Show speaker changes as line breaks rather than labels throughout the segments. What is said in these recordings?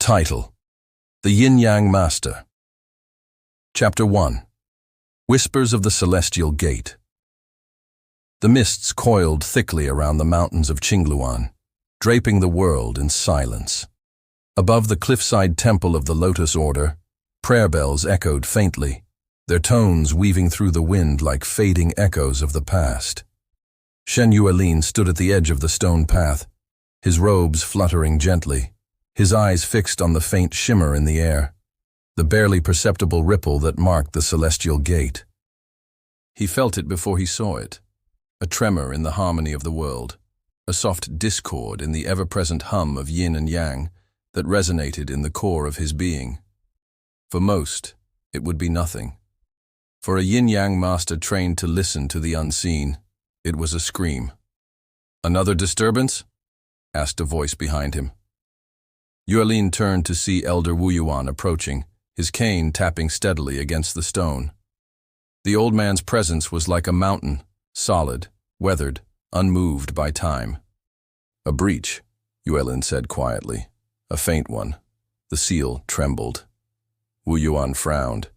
Title: The Yin-Yang Master. Chapter 1. Whispers of the Celestial Gate. The mists coiled thickly around the mountains of Qingluan, draping the world in silence. Above the cliffside temple of the Lotus Order, prayer bells echoed faintly, their tones weaving through the wind like fading echoes of the past. Shen Yuelin stood at the edge of the stone path, his robes fluttering gently, his eyes fixed on the faint shimmer in the air, the barely perceptible ripple that marked the celestial gate. He felt it before he saw it, a tremor in the harmony of the world, a soft discord in the ever-present hum of Yin and Yang that resonated in the core of his being. For most, it would be nothing. For a Yin-Yang Master trained to listen to the unseen, it was a scream. "Another disturbance?" asked a voice behind him. Yuelin turned to see Elder Wu Yuan approaching, his cane tapping steadily against the stone. The old man's presence was like a mountain, solid, weathered, unmoved by time. "A breach," Yuelin said quietly. "A faint one." The seal trembled. Wu Yuan frowned.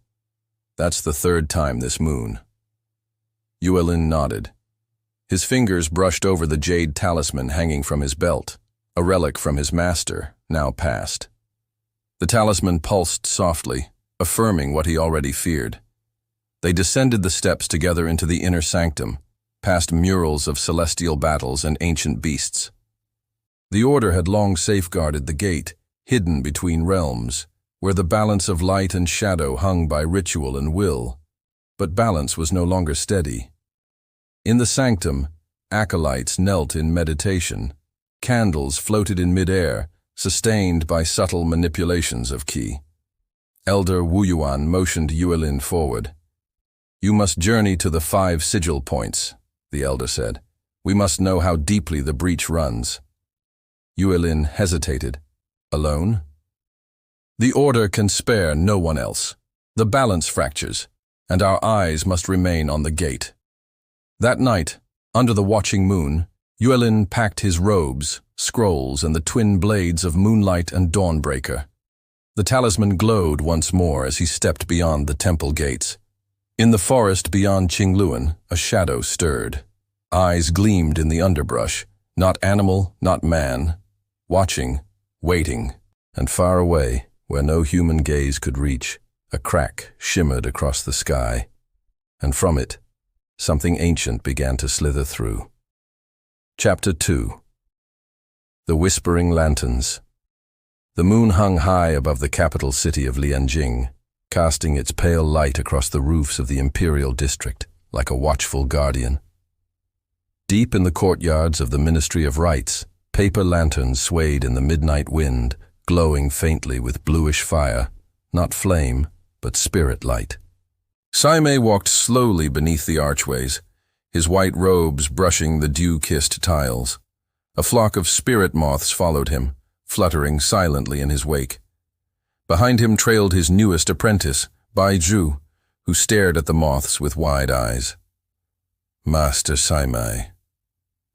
"That's the third time this moon." Yuelin nodded. His fingers brushed over the jade talisman hanging from his belt, a relic from his master, now past. The talisman pulsed softly, affirming what he already feared. They descended the steps together into the inner sanctum, past murals of celestial battles and ancient beasts. The Order had long safeguarded the gate, hidden between realms, where the balance of light and shadow hung by ritual and will, but balance was no longer steady. In the sanctum, acolytes knelt in meditation. Candles floated in midair, sustained by subtle manipulations of qi. Elder Wu Yuan motioned Yuelin forward. "You must journey to the 5 sigil points," the elder said. "We must know how deeply the breach runs." Yuelin hesitated. "Alone?" "The Order can spare no one else. The balance fractures, and our eyes must remain on the gate." That night, under the watching moon, Yuelin packed his robes, scrolls, and the twin blades of moonlight and dawnbreaker. The talisman glowed once more as he stepped beyond the temple gates. In the forest beyond Qingluan, a shadow stirred. Eyes gleamed in the underbrush, not animal, not man, watching, waiting, and far away, where no human gaze could reach, a crack shimmered across the sky, and from it, something ancient began to slither through. Chapter 2. The Whispering Lanterns. The moon hung high above the capital city of Lianjing, casting its pale light across the roofs of the imperial district, like a watchful guardian. Deep in the courtyards of the Ministry of Rites, paper lanterns swayed in the midnight wind, glowing faintly with bluish fire, not flame, but spirit light. Saimei walked slowly beneath the archways, his white robes brushing the dew-kissed tiles. A flock of spirit moths followed him, fluttering silently in his wake. Behind him trailed his newest apprentice, Baihu, who stared at the moths with wide eyes. "Master Saimei,"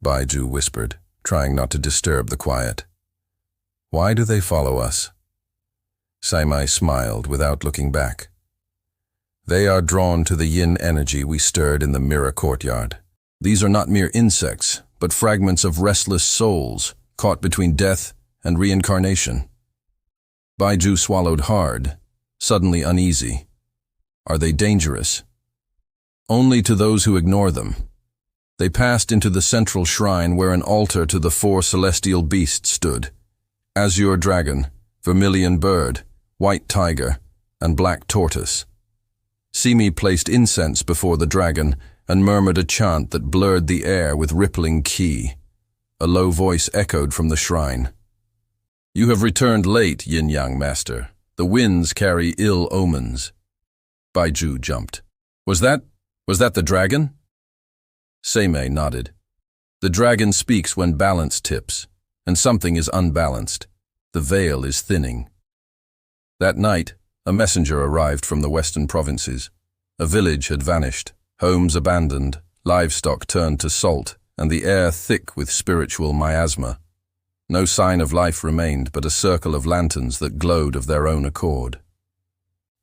Baihu whispered, trying not to disturb the quiet. "Why do they follow us?" Saimei smiled without looking back. "They are drawn to the yin energy we stirred in the mirror courtyard. These are not mere insects, but fragments of restless souls, caught between death and reincarnation." Baihu swallowed hard, suddenly uneasy. "Are they dangerous?" "Only to those who ignore them." They passed into the central shrine where an altar to the 4 celestial beasts stood: azure dragon, vermilion bird, white tiger, and black tortoise. Simi placed incense before the dragon and murmured a chant that blurred the air with rippling qi. A low voice echoed from the shrine. "You have returned late, Yin-Yang Master. The winds carry ill omens." Baihu jumped. Was that the dragon?" Saimei nodded. "The dragon speaks when balance tips, and something is unbalanced. The veil is thinning." That night, a messenger arrived from the western provinces. A village had vanished, homes abandoned, livestock turned to salt, and the air thick with spiritual miasma. No sign of life remained but a circle of lanterns that glowed of their own accord.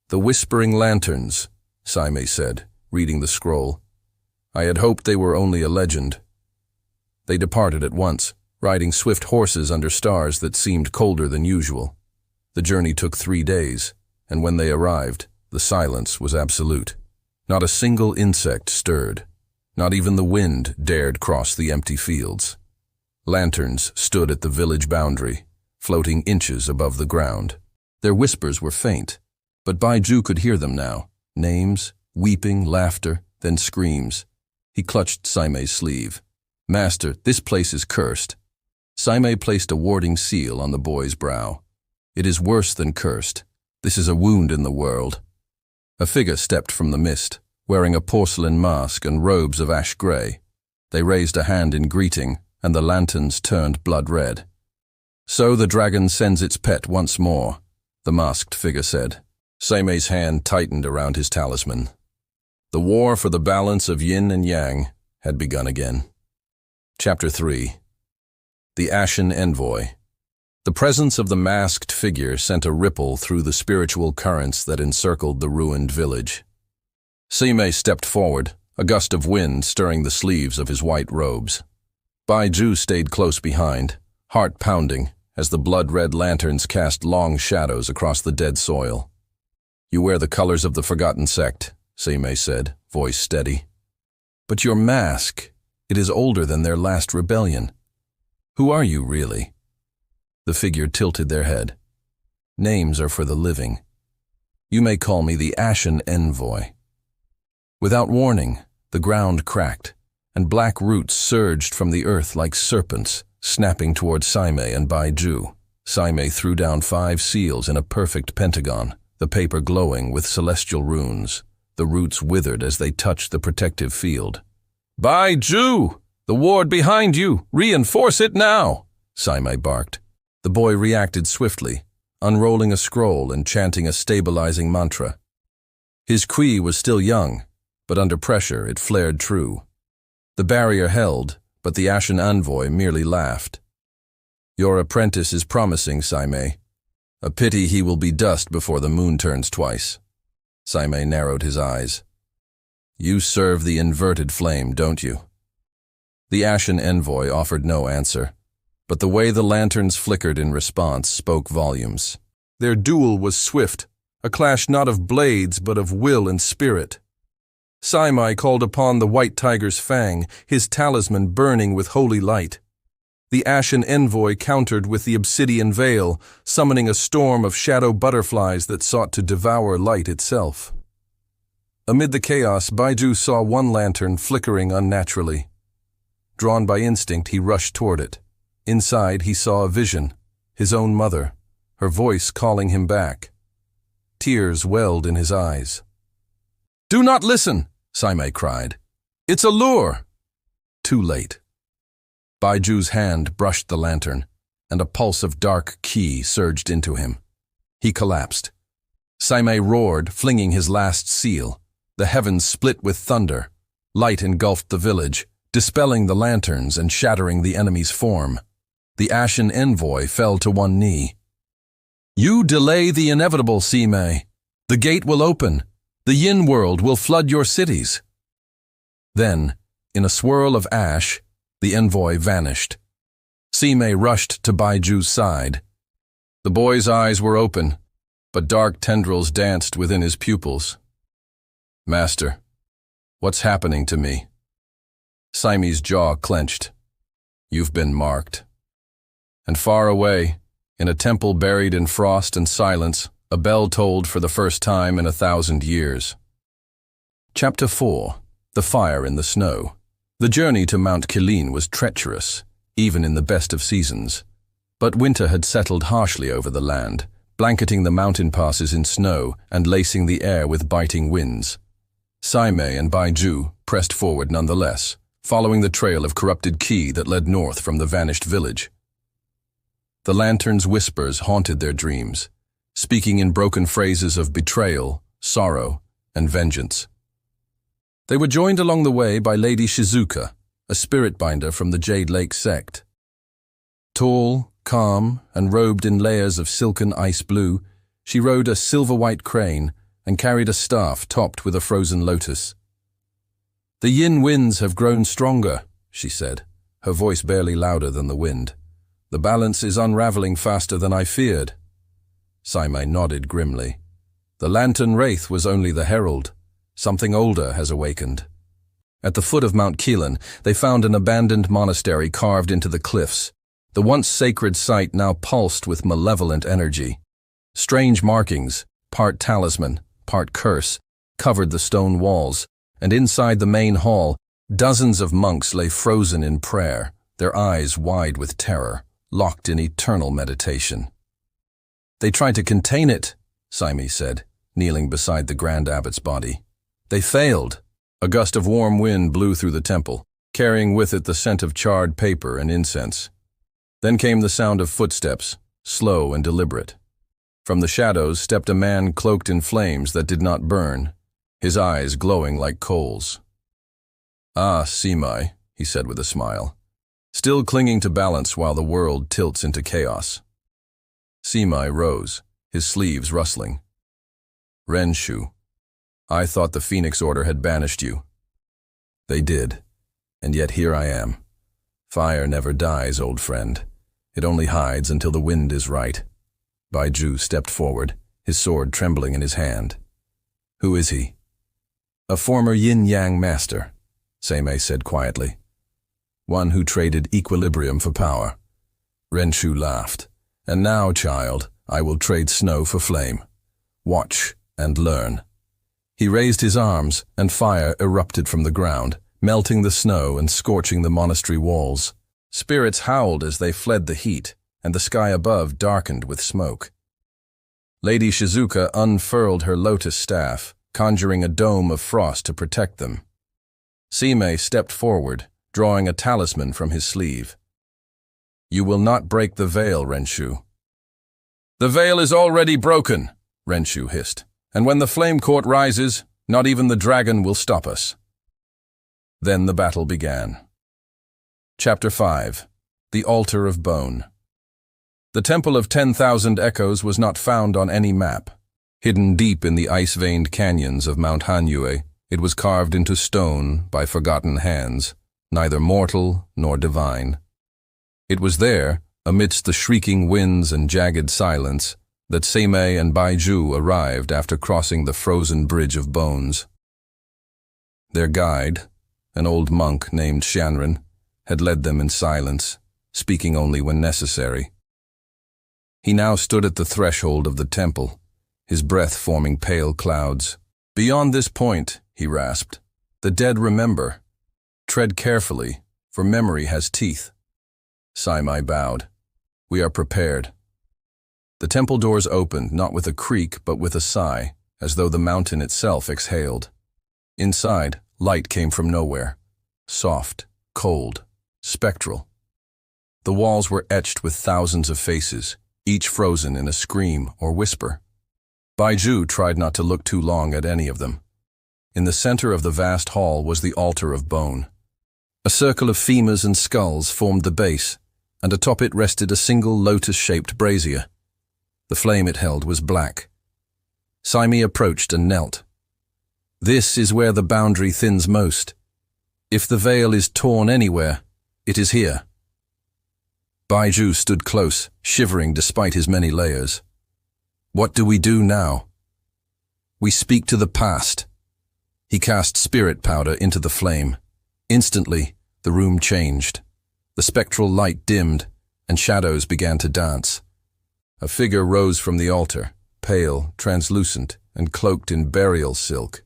"The Whispering Lanterns," Saimei said, reading the scroll. "I had hoped they were only a legend." They departed at once, riding swift horses under stars that seemed colder than usual. The journey took 3 days, and when they arrived, the silence was absolute. Not a single insect stirred. Not even the wind dared cross the empty fields. Lanterns stood at the village boundary, floating inches above the ground. Their whispers were faint, but Baihu could hear them now. Names, weeping, laughter, then screams. He clutched Saimei's sleeve. "Master, this place is cursed." Saimei placed a warding seal on the boy's brow. "It is worse than cursed. This is a wound in the world." A figure stepped from the mist, wearing a porcelain mask and robes of ash gray. They raised a hand in greeting, and the lanterns turned blood red. "So the dragon sends its pet once more," the masked figure said. Saimei's hand tightened around his talisman. The war for the balance of Yin and Yang had begun again. Chapter 3. The Ashen Envoy. The presence of the masked figure sent a ripple through the spiritual currents that encircled the ruined village. Saimei stepped forward, a gust of wind stirring the sleeves of his white robes. Baihu stayed close behind, heart pounding, as the blood-red lanterns cast long shadows across the dead soil. "You wear the colors of the forgotten sect," Saimei said, voice steady. "But your mask, it is older than their last rebellion. Who are you, really?" The figure tilted their head. "Names are for the living. You may call me the Ashen Envoy." Without warning, the ground cracked, and black roots surged from the earth like serpents, snapping toward Saimei and Baihu. Saimei threw down 5 seals in a perfect pentagon, the paper glowing with celestial runes. The roots withered as they touched the protective field. "Baihu! The ward behind you! Reinforce it now!" Saimei barked. The boy reacted swiftly, unrolling a scroll and chanting a stabilizing mantra. His Qi was still young, but under pressure it flared true. The barrier held, but the Ashen Envoy merely laughed. "Your apprentice is promising, Saimei. A pity he will be dust before the moon turns twice." Saimei narrowed his eyes. "You serve the inverted flame, don't you?" The Ashen Envoy offered no answer, but the way the lanterns flickered in response spoke volumes. Their duel was swift, a clash not of blades but of will and spirit. Saimei called upon the white tiger's fang, his talisman burning with holy light. The Ashen Envoy countered with the obsidian veil, summoning a storm of shadow butterflies that sought to devour light itself. Amid the chaos, Baihu saw one lantern flickering unnaturally. Drawn by instinct, he rushed toward it. Inside, he saw a vision, his own mother, her voice calling him back. Tears welled in his eyes. "Do not listen!" Saimei cried. "It's a lure!" Too late. Baiju's hand brushed the lantern, and a pulse of dark Qi surged into him. He collapsed. Saimei roared, flinging his last seal. The heavens split with thunder. Light engulfed the village, dispelling the lanterns and shattering the enemy's form. The Ashen Envoy fell to one knee. "You delay the inevitable, Saimei. The gate will open. The Yin world will flood your cities." Then, in a swirl of ash, the envoy vanished. Saimei rushed to Baiju's side. The boy's eyes were open, but dark tendrils danced within his pupils. "Master, what's happening to me?" Saimei's jaw clenched. "You've been marked." And far away, in a temple buried in frost and silence, a bell tolled for the first time in 1,000 years. Chapter 4. The Fire in the Snow. The journey to Mount Qilin was treacherous, even in the best of seasons. But winter had settled harshly over the land, blanketing the mountain passes in snow and lacing the air with biting winds. Saimei and Baihu pressed forward nonetheless, following the trail of corrupted Qi that led north from the vanished village. The lantern's whispers haunted their dreams, speaking in broken phrases of betrayal, sorrow, and vengeance. They were joined along the way by Lady Shizuka, a spirit binder from the Jade Lake sect. Tall, Calm and robed in layers of silken ice blue, she rode a silver-white crane and carried a staff topped with a frozen lotus. "The yin winds have grown stronger," she said, her voice barely louder than the wind. "The balance is unraveling faster than I feared." Saimei nodded grimly. The lantern wraith was only the herald. Something older has awakened. At the foot of Mount Qilin, they found an abandoned monastery carved into the cliffs. The once sacred site now pulsed with malevolent energy. Strange markings, part talisman, part curse, covered the stone walls, and inside the main hall, dozens of monks lay frozen in prayer, their eyes wide with terror, locked in eternal meditation. "They tried to contain it," Saimei said, kneeling beside the Grand Abbot's body. "They failed." A gust of warm wind blew through the temple, carrying with it the scent of charred paper and incense. Then came the sound of footsteps, slow and deliberate. From the shadows stepped a man cloaked in flames that did not burn, his eyes glowing like coals. "Ah, Saimei," he said with a smile, still clinging to balance while the world tilts into chaos. Saimei rose, his sleeves rustling. "Renshu, I thought the Phoenix Order had banished you." "They did, and yet here I am. Fire never dies, old friend. It only hides until the wind is right." Baihu stepped forward, his sword trembling in his hand. "Who is he?" "A former Yin-Yang Master," Saimei said quietly. "One who traded equilibrium for power." Renshu laughed. "And now, child, I will trade snow for flame. Watch and learn." He raised his arms, and fire erupted from the ground, melting the snow and scorching the monastery walls. Spirits howled as they fled the heat, and the sky above darkened with smoke. Lady Shizuka unfurled her lotus staff, conjuring a dome of frost to protect them. Saimei stepped forward, drawing a talisman from his sleeve. "You will not break the veil, Renshu." "The veil is already broken," Renshu hissed, "and when the flame court rises, not even the dragon will stop us." Then the battle began. Chapter 5. The Altar of Bone. The Temple of 10,000 Echoes was not found on any map. Hidden deep in the ice-veined canyons of Mount Hanyue, it was carved into stone by forgotten hands, neither mortal nor divine. It was there, amidst the shrieking winds and jagged silence, that Saimei and Baihu arrived after crossing the frozen bridge of bones. Their guide, an old monk named Shanren, had led them in silence, speaking only when necessary. He now stood at the threshold of the temple, his breath forming pale clouds. "Beyond this point," he rasped, "the dead remember. Tread carefully, for memory has teeth." Saimei bowed. "We are prepared." The temple doors opened, not with a creak but with a sigh, as though the mountain itself exhaled. Inside, light came from nowhere. Soft, cold, spectral. The walls were etched with thousands of faces, each frozen in a scream or whisper. Baihu tried not to look too long at any of them. In the center of the vast hall was the altar of bone. A circle of femurs and skulls formed the base, and atop it rested a single lotus-shaped brazier. The flame it held was black. Saimei approached and knelt. "This is where the boundary thins most. If the veil is torn anywhere, it is here." Baihu stood close, shivering despite his many layers. "What do we do now?" "We speak to the past." He cast spirit powder into the flame. Instantly, the room changed. The spectral light dimmed, and shadows began to dance. A figure rose from the altar, pale, translucent, and cloaked in burial silk.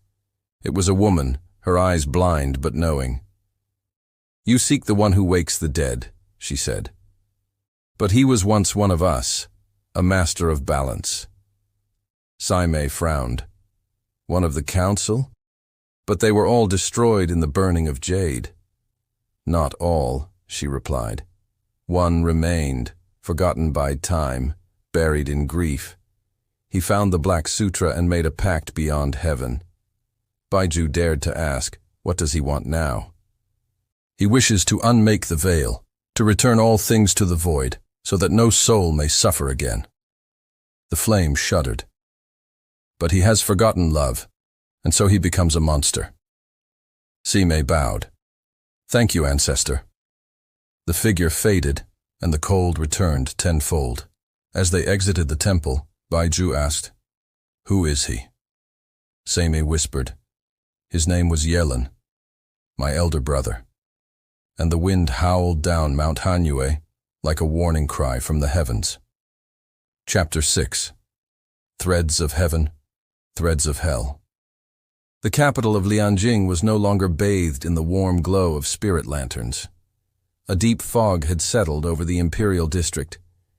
It was a woman, her eyes blind but knowing. "You seek the one who wakes the dead," she said. "But he was once one of us, a master of balance." Saimei frowned. "One of the council? But they were all destroyed in the burning of jade." "Not all," she replied. "One remained, forgotten by time, buried in grief. He found the Black Sutra and made a pact beyond heaven." Baihu dared to ask, "What does he want now?" "He wishes to unmake the veil, to return all things to the void, so that no soul may suffer again." The flame shuddered. "But he has forgotten love, and so he becomes a monster." Sime bowed. "Thank you, ancestor." The figure faded, and the cold returned tenfold. As they exited the temple, Baihu asked, "Who is he?" Sime whispered, "His name was Yuelin, my elder brother." And the wind howled down Mount Hanyue like a warning cry from the heavens. Chapter 6. Threads of Heaven, Threads of Hell. The capital of Lianjing was no longer bathed in the warm glow of spirit lanterns. A deep fog had settled over the imperial district,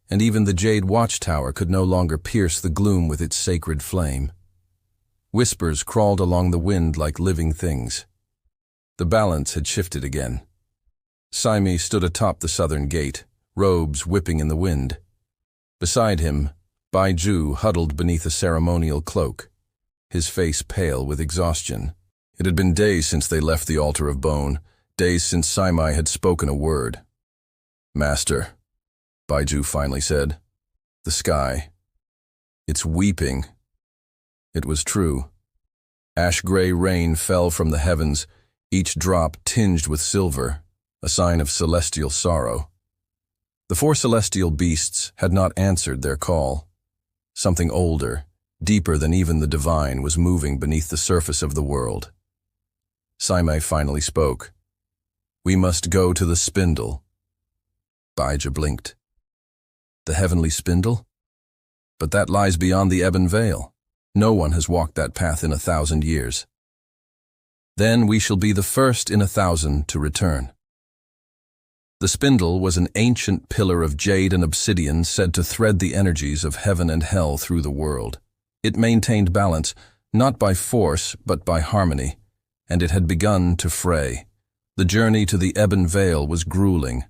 and even the jade watchtower could no longer pierce the gloom with its sacred flame. Whispers crawled along the wind like living things. The balance had shifted again. Sime stood atop the southern gate, robes whipping in the wind. Beside him, Baihu huddled beneath a ceremonial cloak, his face pale with exhaustion. It had been days since they left the altar of bone, days since Sime had spoken a word. "Master," Baihu finally said, "the sky, it's weeping." It was true. Ash-gray rain fell from the heavens, each drop tinged with silver, a sign of celestial sorrow. The four celestial beasts had not answered their call. Something older, deeper than even the divine, was moving beneath the surface of the world. Sime finally spoke. "We must go to the spindle." Baihu blinked. "The heavenly spindle? But that lies beyond the ebon veil. No one has walked that path in 1,000 years. Then we shall be the first in 1,000 to return." The spindle was an ancient pillar of jade and obsidian said to thread the energies of heaven and hell through the world. It maintained balance, not by force, but by harmony, and it had begun to fray. The journey to the ebon veil was grueling.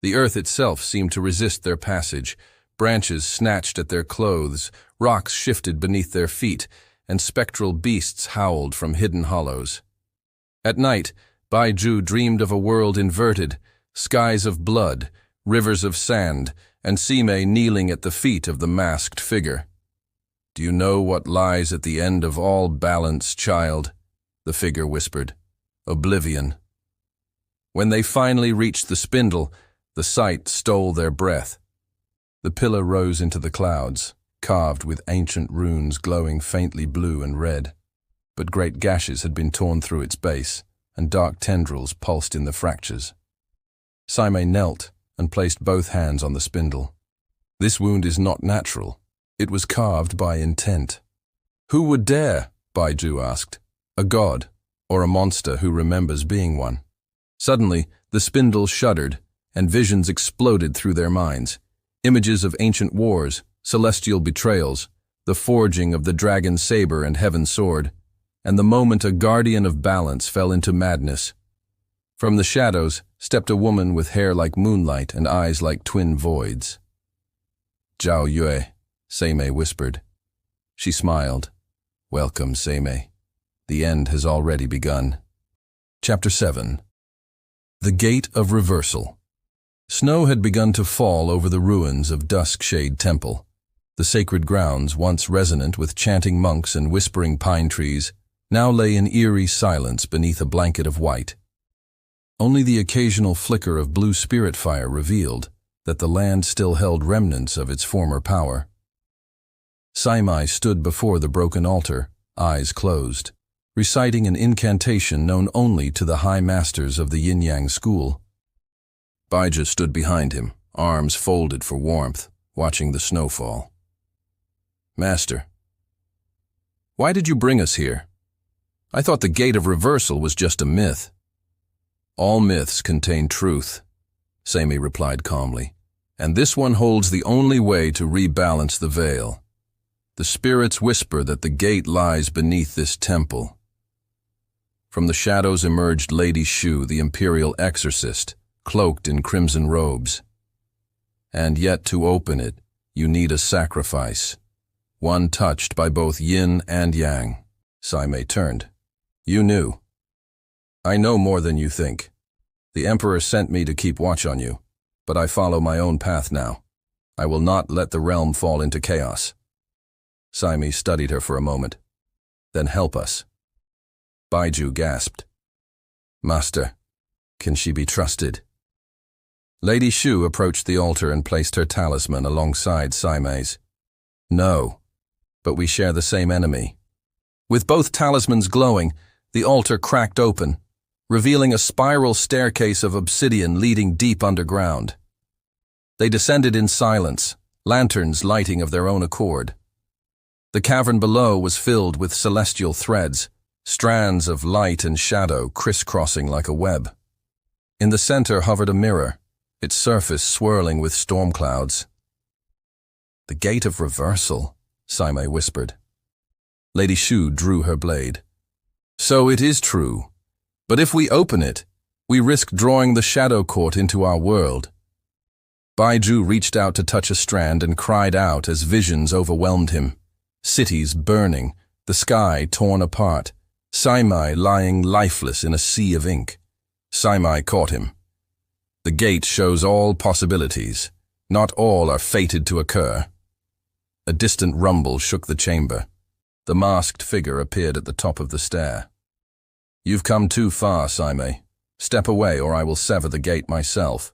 The earth itself seemed to resist their passage. Branches snatched at their clothes, rocks shifted beneath their feet, and spectral beasts howled from hidden hollows. At night, Baihu dreamed of a world inverted, skies of blood, rivers of sand, and Sime kneeling at the feet of the masked figure. "Do you know what lies at the end of all balance, child?" the figure whispered. "Oblivion." When they finally reached the spindle, the sight stole their breath. The pillar rose into the clouds, carved with ancient runes glowing faintly blue and red. But great gashes had been torn through its base, and dark tendrils pulsed in the fractures. Sime knelt and placed both hands on the spindle. "This wound is not natural. It was carved by intent." "Who would dare?" Baihu asked. "A god, or a monster who remembers being one?" Suddenly, the spindle shuddered, and visions exploded through their minds. Images of ancient wars, celestial betrayals, the forging of the dragon saber and heaven's sword, and the moment a guardian of balance fell into madness. From the shadows stepped a woman with hair like moonlight and eyes like twin voids. "Zhao Yue," Sime whispered. She smiled. "Welcome, Sime. The end has already begun." Chapter 7. The Gate of Reversal. Snow had begun to fall over the ruins of Duskshade Temple. The sacred grounds, once resonant with chanting monks and whispering pine trees, now lay in eerie silence beneath a blanket of white. Only the occasional flicker of blue spirit fire revealed that the land still held remnants of its former power. Sime stood before the broken altar, eyes closed, reciting an incantation known only to the high masters of the Yin-Yang school. Baihu stood behind him, arms folded for warmth, watching the snowfall. "Master, why did you bring us here? I thought the Gate of Reversal was just a myth." "All myths contain truth," Sime replied calmly, "and this one holds the only way to rebalance the veil. The spirits whisper that the gate lies beneath this temple." From the shadows emerged Lady Shu, the imperial exorcist, cloaked in crimson robes. "And yet to open it, you need a sacrifice, one touched by both Yin and Yang." Sime turned. "You knew." "I know more than you think. The Emperor sent me to keep watch on you. but I follow my own path now. I will not let the realm fall into chaos. Saimei studied her for a moment. Then help us. Baihu gasped. Master, can she be trusted? Lady Shu approached the altar and placed her talisman alongside Saimei's. No, but we share the same enemy. With both talismans glowing, the altar cracked open, revealing a spiral staircase of obsidian leading deep underground. They descended in silence, lanterns lighting of their own accord. The cavern below was filled with celestial threads, strands of light and shadow crisscrossing like a web. In the center hovered a mirror, its surface swirling with storm clouds. The gate of reversal, Saimei whispered. Lady Shu drew her blade. So it is true, but if we open it, we risk drawing the shadow court into our world. Baihu reached out to touch a strand and cried out as visions overwhelmed him. Cities burning, the sky torn apart, Saimei lying lifeless in a sea of ink. Saimei caught him. The gate shows all possibilities. Not all are fated to occur. A distant rumble shook the chamber. The masked figure appeared at the top of the stair. You've come too far, Saimei. Step away or I will sever the gate myself.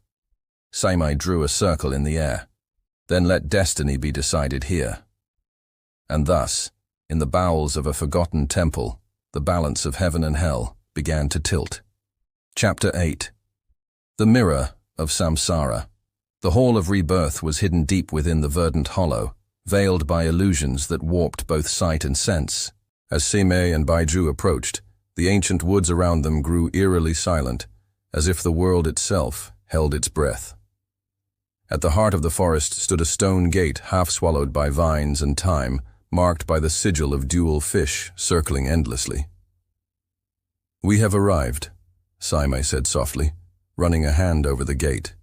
Saimei drew a circle in the air. Then let destiny be decided here. And thus, in the bowels of a forgotten temple, the balance of heaven and hell began to tilt. Chapter 8. The Mirror of Samsara. The Hall of Rebirth was hidden deep within the verdant hollow, veiled by illusions that warped both sight and sense. As Saimei and Baihu approached, the ancient woods around them grew eerily silent, as if the world itself held its breath. At the heart of the forest stood a stone gate half swallowed by vines and time, marked by the sigil of dual fish circling endlessly. We have arrived, Saimei said softly, running a hand over the gate.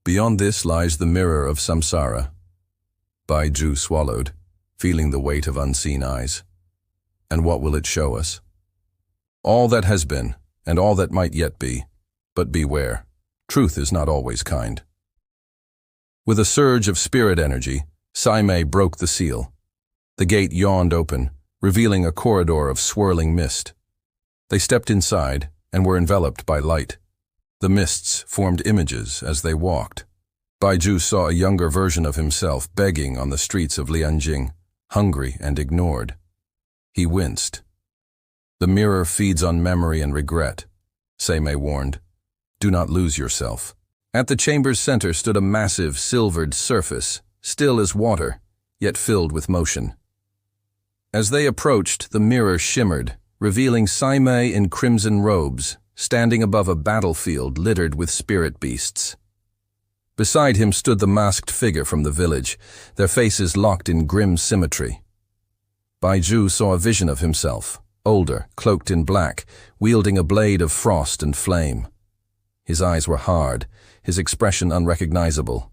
Beyond this lies the mirror of Samsara. Baihu swallowed, feeling the weight of unseen eyes. And what will it show us? All that has been, and all that might yet be. But beware, truth is not always kind. With a surge of spirit energy, Saimei broke the seal. The gate yawned open, revealing a corridor of swirling mist. They stepped inside and were enveloped by light. The mists formed images as they walked. Baihu saw a younger version of himself begging on the streets of Lianjing, hungry and ignored. He winced. The mirror feeds on memory and regret, Saimei warned. Do not lose yourself. At the chamber's center stood a massive silvered surface, still as water, yet filled with motion. As they approached, the mirror shimmered, revealing Saimei in crimson robes, standing above a battlefield littered with spirit beasts. Beside him stood the masked figure from the village, their faces locked in grim symmetry. Baihu saw a vision of himself, older, cloaked in black, wielding a blade of frost and flame. His eyes were hard, his expression unrecognizable.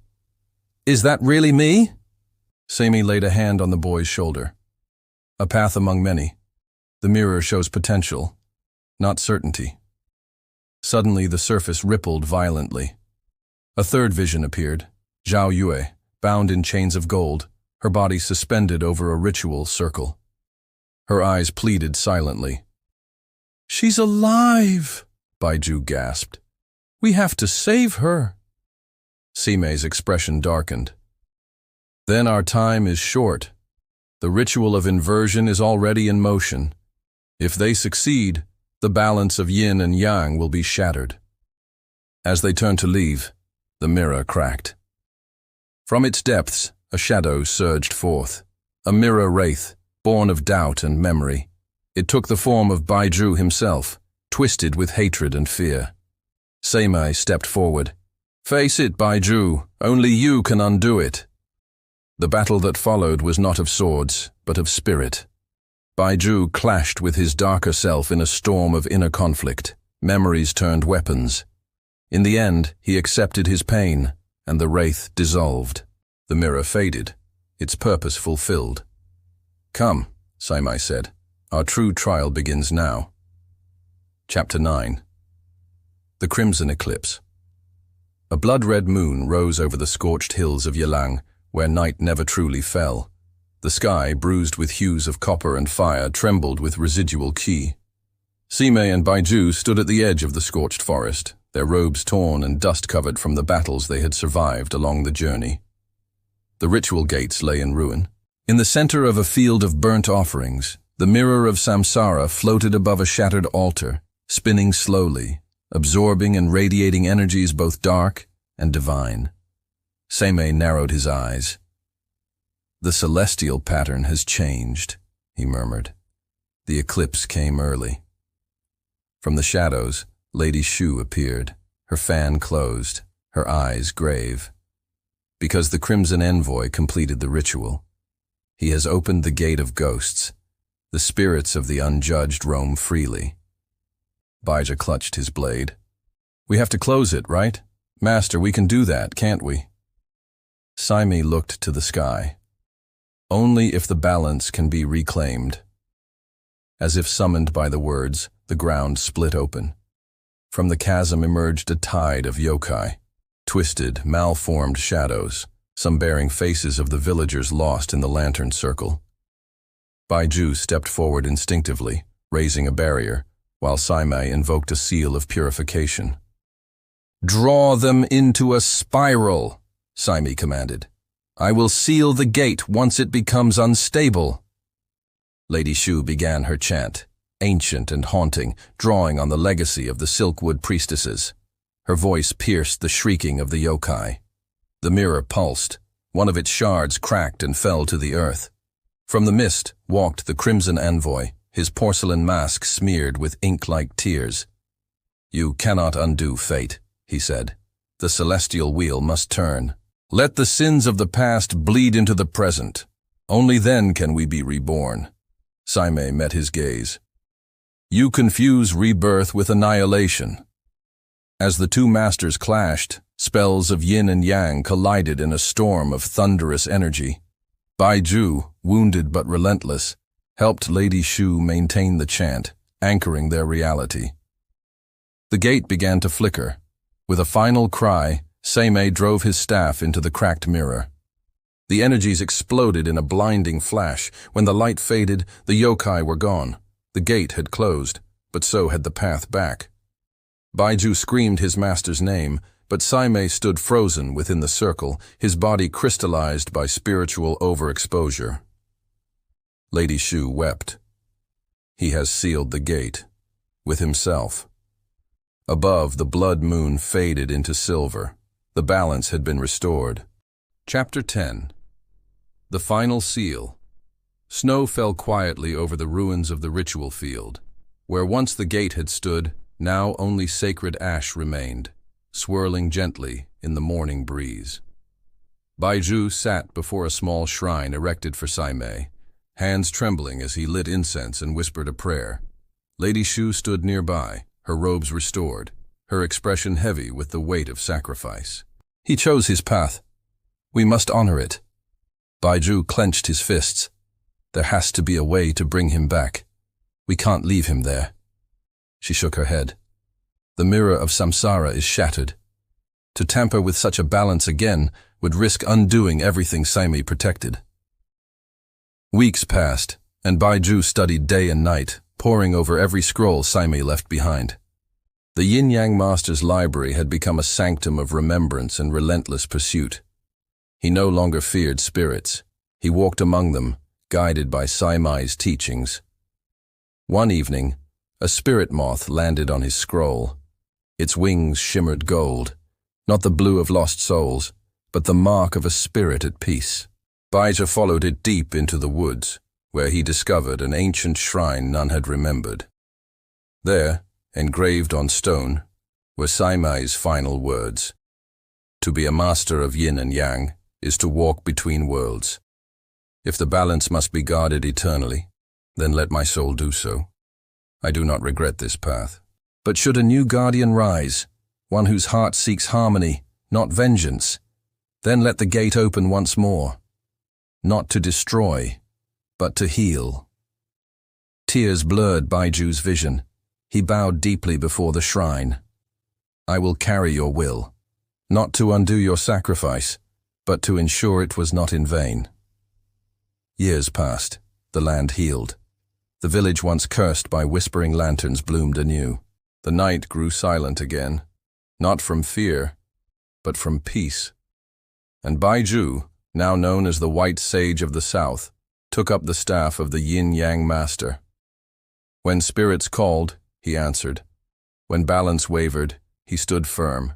Is that really me? Saimei laid a hand on the boy's shoulder. A path among many. The mirror shows potential, not certainty. Suddenly the surface rippled violently. A third vision appeared, Zhao Yue, bound in chains of gold, her body suspended over a ritual circle. Her eyes pleaded silently. She's alive, Baihu gasped. We have to save her. Saimei's expression darkened. Then our time is short. The ritual of inversion is already in motion. If they succeed, the balance of yin and yang will be shattered. As they turned to leave, the mirror cracked. From its depths, a shadow surged forth, a mirror wraith, born of doubt and memory. It took the form of Baihu himself, twisted with hatred and fear. Saimei stepped forward. Face it, Baihu, only you can undo it. The battle that followed was not of swords, but of spirit. Baihu clashed with his darker self in a storm of inner conflict. Memories turned weapons. In the end, he accepted his pain, and the wraith dissolved. The mirror faded, its purpose fulfilled. Come, Saimei said, our true trial begins now. Chapter 9. The Crimson Eclipse. A blood-red moon rose over the scorched hills of Yilang, where night never truly fell. The sky, bruised with hues of copper and fire, trembled with residual qi. Sime and Baihu stood at the edge of the scorched forest, their robes torn and dust-covered from the battles they had survived along the journey. The ritual gates lay in ruin. In the center of a field of burnt offerings, the mirror of samsara floated above a shattered altar, spinning slowly, absorbing and radiating energies both dark and divine. Sime narrowed his eyes. "The celestial pattern has changed," he murmured. The eclipse came early. From the shadows, Lady Shu appeared, her fan closed, her eyes grave. Because the Crimson Envoy completed the ritual. He has opened the gate of ghosts. The spirits of the unjudged roam freely. Baihu clutched his blade. "We have to close it, right? Master, we can do that, can't we?" Sime looked to the sky. "Only if the balance can be reclaimed." As if summoned by the words, the ground split open. From the chasm emerged a tide of yokai, twisted, malformed shadows, some bearing faces of the villagers lost in the lantern circle. Baihu stepped forward instinctively, raising a barrier, while Sime invoked a seal of purification. "Draw them into a spiral," Sime commanded. "I will seal the gate once it becomes unstable." Lady Shu began her chant, ancient and haunting, drawing on the legacy of the Silkwood priestesses. Her voice pierced the shrieking of the yokai. The mirror pulsed. One of its shards cracked and fell to the earth. From the mist walked the Crimson Envoy, his porcelain mask smeared with ink-like tears. "You cannot undo fate," he said. "The celestial wheel must turn. Let the sins of the past bleed into the present. Only then can we be reborn." Sime met his gaze. "You confuse rebirth with annihilation." As the two masters clashed, spells of Yin and Yang collided in a storm of thunderous energy. Baihu, wounded but relentless, helped Lady Shu maintain the chant, anchoring their reality. The gate began to flicker. With a final cry, Sime drove his staff into the cracked mirror. The energies exploded in a blinding flash. When the light faded, the yokai were gone. The gate had closed, but so had the path back. Baihu screamed his master's name, but Sime stood frozen within the circle, his body crystallized by spiritual overexposure. Lady Shu wept. He has sealed the gate, with himself. Above, the blood moon faded into silver. The balance had been restored. Chapter 10. The Final Seal. Snow fell quietly over the ruins of the ritual field. Where once the gate had stood, now only sacred ash remained, swirling gently in the morning breeze. Baihu sat before a small shrine erected for Sime, hands trembling as he lit incense and whispered a prayer. Lady Shu stood nearby, her robes restored, her expression heavy with the weight of sacrifice. "He chose his path. We must honor it." Baihu clenched his fists. "There has to be a way to bring him back. We can't leave him there." She shook her head. "The mirror of samsara is shattered. To tamper with such a balance again would risk undoing everything Sime protected." Weeks passed, and Baihu studied day and night, poring over every scroll Sime left behind. The Yin-Yang Master's library had become a sanctum of remembrance and relentless pursuit. He no longer feared spirits. He walked among them, guided by Sime's teachings. One evening, a spirit moth landed on his scroll. Its wings shimmered gold, not the blue of lost souls, but the mark of a spirit at peace. Baihu followed it deep into the woods, where he discovered an ancient shrine none had remembered. There, engraved on stone, were Sime's final words. "To be a master of Yin and Yang is to walk between worlds. If the balance must be guarded eternally, then let my soul do so. I do not regret this path. But should a new guardian rise, one whose heart seeks harmony, not vengeance, then let the gate open once more, not to destroy, but to heal." Tears blurred Baiju's vision. He bowed deeply before the shrine. "I will carry your will. not to undo your sacrifice, but to ensure it was not in vain. Years passed, the land healed. The village once cursed by whispering lanterns bloomed anew. The night grew silent again, not from fear, but from peace. And Baihu, now known as the White Sage of the South, took up the staff of the Yin-Yang Master. When spirits called, he answered. When balance wavered, he stood firm.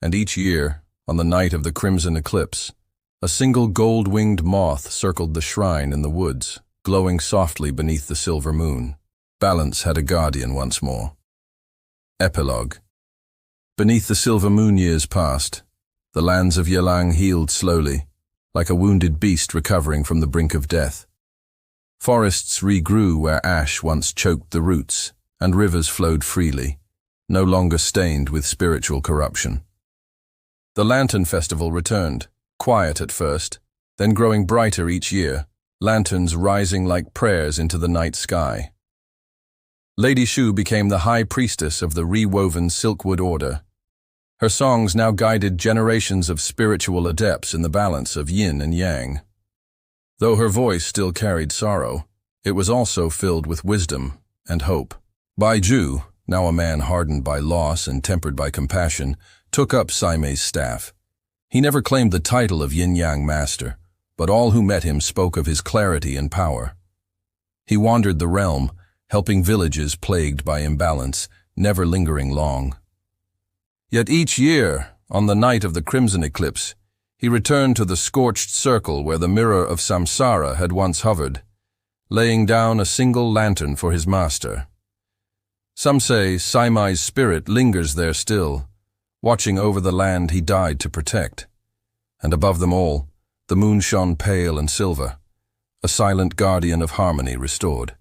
And each year, on the night of the crimson eclipse, a single gold-winged moth circled the shrine in the woods, glowing softly beneath the silver moon. Balance had a guardian once more. Epilogue. Beneath the silver moon years passed. The lands of Yilang healed slowly, like a wounded beast recovering from the brink of death. Forests regrew where ash once choked the roots, and rivers flowed freely, no longer stained with spiritual corruption. The Lantern Festival returned, quiet at first, then growing brighter each year, lanterns rising like prayers into the night sky. Lady Shu became the high priestess of the rewoven Silkwood Order. Her songs now guided generations of spiritual adepts in the balance of yin and yang. Though her voice still carried sorrow, it was also filled with wisdom and hope. Baihu, now a man hardened by loss and tempered by compassion, took up Saime's staff. He never claimed the title of Yin-Yang Master, but all who met him spoke of his clarity and power. He wandered the realm, helping villages plagued by imbalance, never lingering long. Yet each year, on the night of the crimson eclipse, he returned to the scorched circle where the mirror of samsara had once hovered, laying down a single lantern for his master. Some say Saime's spirit lingers there still, watching over the land he died to protect. And above them all, the moon shone pale and silver, a silent guardian of harmony restored.